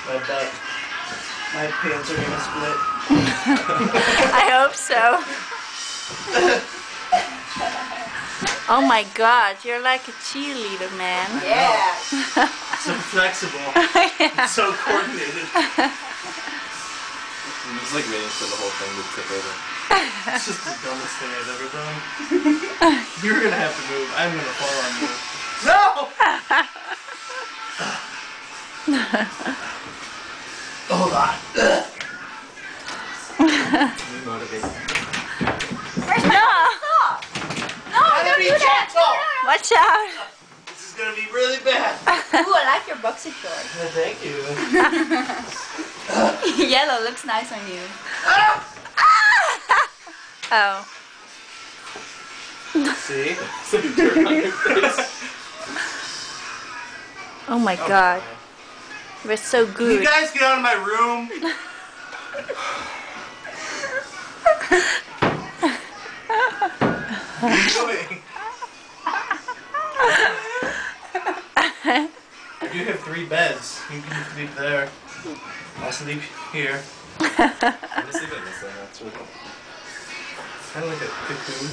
I bet my pants are gonna split. I hope so. Oh my God, you're like a cheerleader, man. Yeah. So flexible. It's so coordinated. I'm just like waiting for the whole thing to tip over. It's just the dumbest thing I've ever done. You're gonna have to move. I'm gonna fall on you. No! Hold on. You motivate. No! No, don't do that. Watch out! This is gonna be really bad. Ooh, I like your boxy shorts. Thank you. Yellow looks nice on you. Oh. See? Some dirt on your face. Oh my God. We're so Can you good. guys get out of my room? What are you doing? I do have 3 beds. You can sleep there. I'll sleep here. I'm just leaving this thing. That's really cool. Kind of like a cocoon.